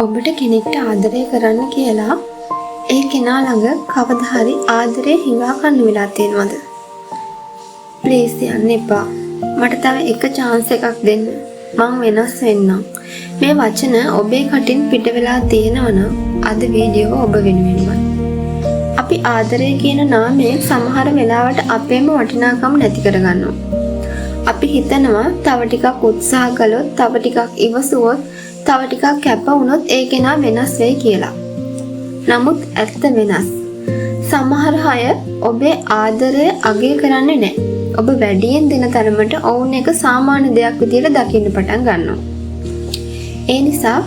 ඔබට කෙනෙක්ට ආදරය කරන්න කියලා ඒ කෙනා ළඟ කවදා හරි ආදරේ හිඟා කන්න වෙලා තියෙනවද? ප්ලීස් යන්න එපා. මට තව එක chance එකක් දෙන්න. මං වෙනස් වෙන්නම්. මේ වචන ඔබේ කටින් පිට වෙලා තියෙනවනම් අද වීඩියෝ ඔබ වෙනුවෙන්මයි. අපි ආදරය කියන නාමයෙන් සමහර වෙලාවට අපේම වටිනාකම නැති කරගන්නවා. අපි හිතනවා තව ටිකක් උත්සාහ කළොත්, තව ටිකක් ඉවසුවොත්, තව ටිකක් කැප වුණොත් ඒ කෙනා වෙනස් වෙයි කියලා. නමුත් ඇත්ත වෙනස්. සමහර අය ඔබේ ආදරය අගය කරන්නේ නැහැ. ඔබ වැඩියෙන් දෙන තරමට ඔවුන් එක සාමාන්‍ය දෙයක් විදියට දකින්න පටන් ගන්නවා. ඒ නිසා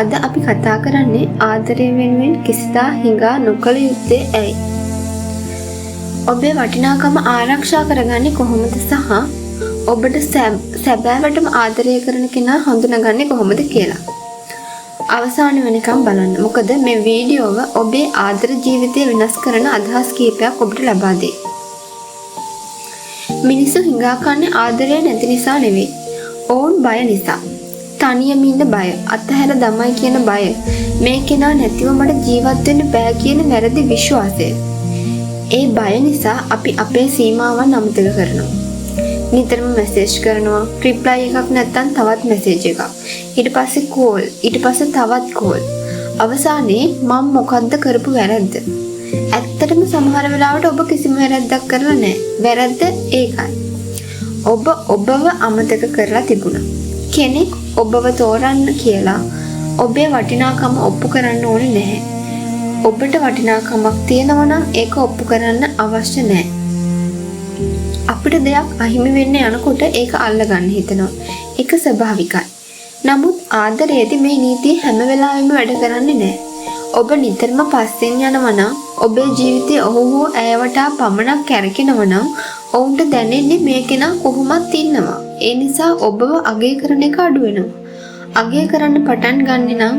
අද අපි කතා කරන්නේ ආදරය වෙනුවෙන් කිසිදා හිඟා නොකළ යුත්තේ ඇයි? ඔබේ වටිනාකම ආරක්ෂා කරගන්නේ කොහොමද සහ ඔබට සැබෑවටම ආදරය කරන කෙනා හඳුනාගන්නේ කොහොමද කියලා. අවසාන වෙනකම් බලන්න. මොකද මේ වීඩියෝව ඔබේ ආදර ජීවිතය වෙනස් කරන අදහස් කීපයක් ඔබට ලබා දෙයි. මිනිස්සු හිඟා කන්නේ ආදරය නැති නිසා නෙවෙයි. ඔවුන් බය නිසා. තනියම ඉන්න බය, අතහැර දමයි කියන බය, මේ කෙනා නැතිව මට ජීවත් වෙන්න බෑ කියන වැරදි විශ්වාසය. ඒ බය නිසා අපි අපේ සීමාවන් අමතක කරනවා. නිතරම මැසේජ් කරනවා, රිප්ලයි එකක් නැත්නම් තවත් මැසේජ් එකක්. ඊට පස්සේ කෝල්, ඊට පස්සේ තවත් කෝල්. අවසානයේ මම මොකද්ද කරපු වැරද්ද? ඇත්තටම සමහර වෙලාවට ඔබ කිසිම වැරද්දක් කරලා නැහැ. වැරද්ද ඒකයි. ඔබ ඔබව අමතක කරලා තිබුණා. කෙනෙක් ඔබව තෝරන්න කියලා ඔබේ වටිනාකම ඔප්පු කරන්න ඕනේ නැහැ. ඔබට වටිනාකමක් තියෙනවා නම් ඒක ඔප්පු කරන්න අවශ්‍ය නැහැ. අපිට දෙයක් අහිමි වෙන්න යනකොට ඒක අල්ලගන්න හිතනවා. ඒක ස්වභාවිකයි. නමුත් ආදරයේදී මේ නීතිය හැම වෙලාවෙම වැඩ කරන්නේ නැහැ. ඔබ නිතරම පස්සෙන් යනවා නම්, ඔබේ ජීවිතේ ඔහු හෝ ඇයවට පමණක් කැරකෙනවා නම් ඔවුන්ට දැනෙන්නේ මේ කෙනා කොහොමත් ඉන්නවා. ඒ නිසා ඔබව අගය කරන එක අඩු වෙනවා. අගය කරන්න පටන් ගන්න නම්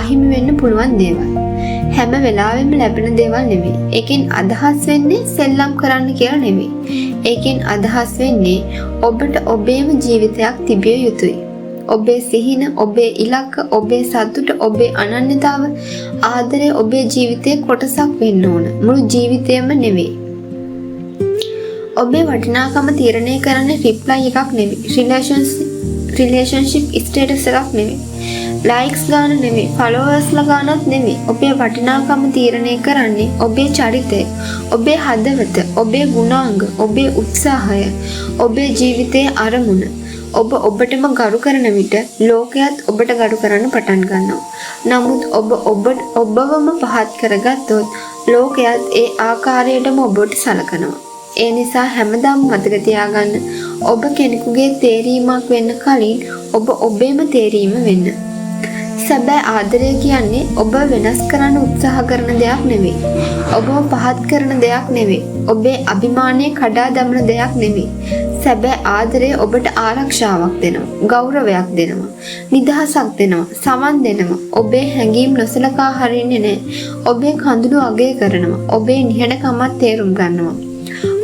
අහිමි වෙන්න පුළුවන් දේවල්. හැම වෙලාවෙම ලැබෙන දේවල් නෙවෙයි. ඒකෙන් අදහස් වෙන්නේ සෙල්ලම් කරන්න කියලා නෙවෙයි. ඒකෙන් අදහස් වෙන්නේ ඔබට ඔබේම ජීවිතයක් තිබිය යුතුයි. ඔබේ සිහින, ඔබේ ඉලක්ක, ඔබේ සතුට, ඔබේ අනන්‍යතාව, ආදරය ඔබේ ජීවිතයේ කොටසක් වෙන්න ඕන. මුළු ජීවිතයම නෙවෙයි. ඔබේ වටිනාකම තීරණය කරන්නේ රිප්ලයි එකක් නෙවෙයි. රිලේෂන්ෂිප් ස්ටේටස් එකක් නෙවෙයි. ලයික්ස් ගන්න නෙවෙයි. ෆලෝවර්ස්ලා ගන්නත් නෙවෙයි. ඔබේ වටිනාකම තීරණය කරන්නේ ඔබේ චරිතය, ඔබේ හදවත, ඔබේ ගුණාංග, ඔබේ උත්සාහය, ඔබේ ජීවිතයේ අරමුණ. ඔබ ඔබටම ගරු කරන විට ලෝකයත් ඔබට ගරු කරන්න පටන් ගන්නවා. නමුත් ඔබ ඔබවම පහත් කරගත්තොත් ලෝකයත් ඒ ආකාරයටම ඔබට සලකනවා. ඒ නිසා හැමදාම මතක තියාගන්න, ඔබ කෙනෙකුගේ තේරීමක් වෙන්න කලින් ඔබ ඔබේම තේරීම වෙන්න. සැබෑ ආදරය කියන්නේ ඔබ වෙනස් කරන්න උත්සාහ කරන දෙයක් නෙවෙයි. ඔබව පහත් කරන දෙයක් නෙවෙයි. ඔබේ අභිමානය කඩා දමන දෙයක් නෙවෙයි. සැබෑ ආදරය ඔබට ආරක්ෂාවක් දෙනවා, ගෞරවයක් දෙනවා, නිදහසක් දෙනවා, සමන් දෙනවා. ඔබේ හැඟීම් නොසලකා හරින්නේ නැහැ. ඔබේ කඳුළු අගය කරනවා. ඔබේ නිහඬකමත් තේරුම් ගන්නවා.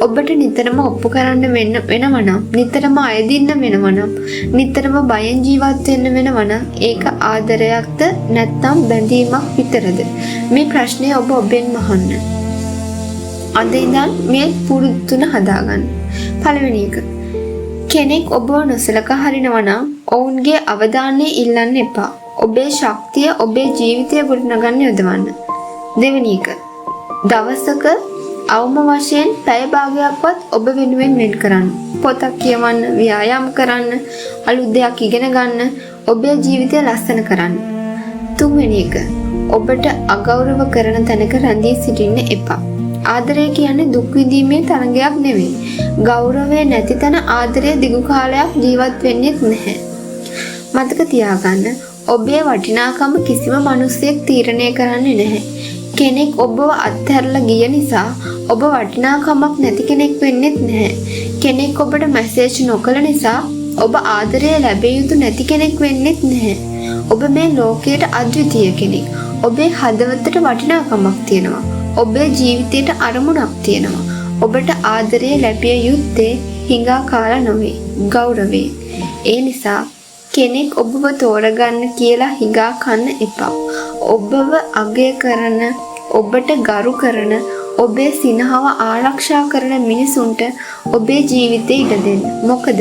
ඔබට නිතරම ඔප්පු කරන්න වෙනවා නම්, නිතරම අයදින්න වෙනවා නම්, නිතරම බයෙන් ජීවත් වෙන්න වෙනවා නම් ඒක ආදරයක්ද නැත්නම් බැඳීමක් විතරද? මේ ප්‍රශ්නේ ඔබ ඔබෙන් අහන්න. අද ඉඳන් මේ පුරුදු තුන හදාගන්න. පළවෙනි එක. කෙනෙක් ඔබව නොසලකා හරිනවා නම් ඔවුන්ගේ අවධානය ඉල්ලන්න එපා. ඔබේ ශක්තිය ඔබේ ජීවිතය ගොඩනගන්න යොදවන්න. දෙවෙනි එක. දවසක අවම වශයෙන් පැය භාගයක්වත් ඔබ වෙනුවෙන් වෙන් කරන්න. පොතක් කියවන්න, ව්‍යායාම කරන්න, අලුත් දෙයක් ඉගෙන ගන්න, ඔබේ ජීවිතය ලස්සන කරන්න. තුන්වෙනි එක. ඔබට අගෞරව කරන තැනක රැඳී සිටින්න එපා. ආදරය කියන්නේ දුක් විඳීමේ තරඟයක් නෙවෙයි. ගෞරවය නැති තැන ආදරය දිගු කාලයක් ජීවත් වෙන්නේ නැහැ. මතක තියාගන්න, ඔබේ වටිනාකම කිසිම මිනිසෙක් තීරණය කරන්නේ නැහැ. කෙනෙක් ඔබව අත්හැරලා ගිය නිසා ඔබ වටිනාකමක් නැති කෙනෙක් වෙන්නේ නැහැ. කෙනෙක් ඔබට මැසේජ් නොකළ නිසා ඔබ ආදරය ලැබිය යුතු නැති කෙනෙක් වෙන්නේ නැහැ. ඔබ මේ ලෝකයට අද්විතීය කෙනෙක්. ඔබේ හදවතට වටිනාකමක් තියෙනවා. ඔබේ ජීවිතයට අරමුණක් තියෙනවා. ඔබට ආදරය ලැබිය යුත්තේ හිඟා කාලා නොවේ, ගෞරවයෙන්. ඒ නිසා කෙනෙක් ඔබව තෝරගන්න කියලා හිඟා කන්න එපා. ඔබව අගය කරන, ඔබට ගරු කරන, ඔබේ සිනහව ආරක්ෂා කරන මිනිසුන්ට ඔබේ ජීවිතේ ඉඩ දෙන්න. මොකද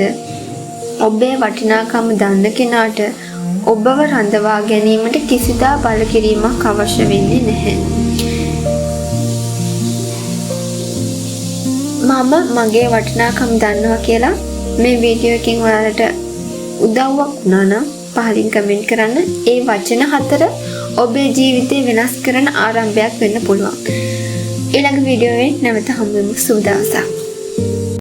ඔබේ වටිනාකම දන්න කෙනාට ඔබව රඳවා ගැනීමට කිසිදා බල කිරීමක් අවශ්‍ය වෙන්නේ නැහැ. මම මගේ වටිනාකම් දන්නවා කියලා මේ වීඩියෝ එකෙන් ඔයාලට උදව්වක් වුණා නම් පහලින් කමෙන්ට් කරන්න. ඒ වචන 4 ඔබේ ජීවිතේ වෙනස් කරන ආරම්භයක් වෙන්න පුළුවන්. ඊළඟ වීඩියෝවේ නැවත හමු වෙමු. සුබ දවසක්.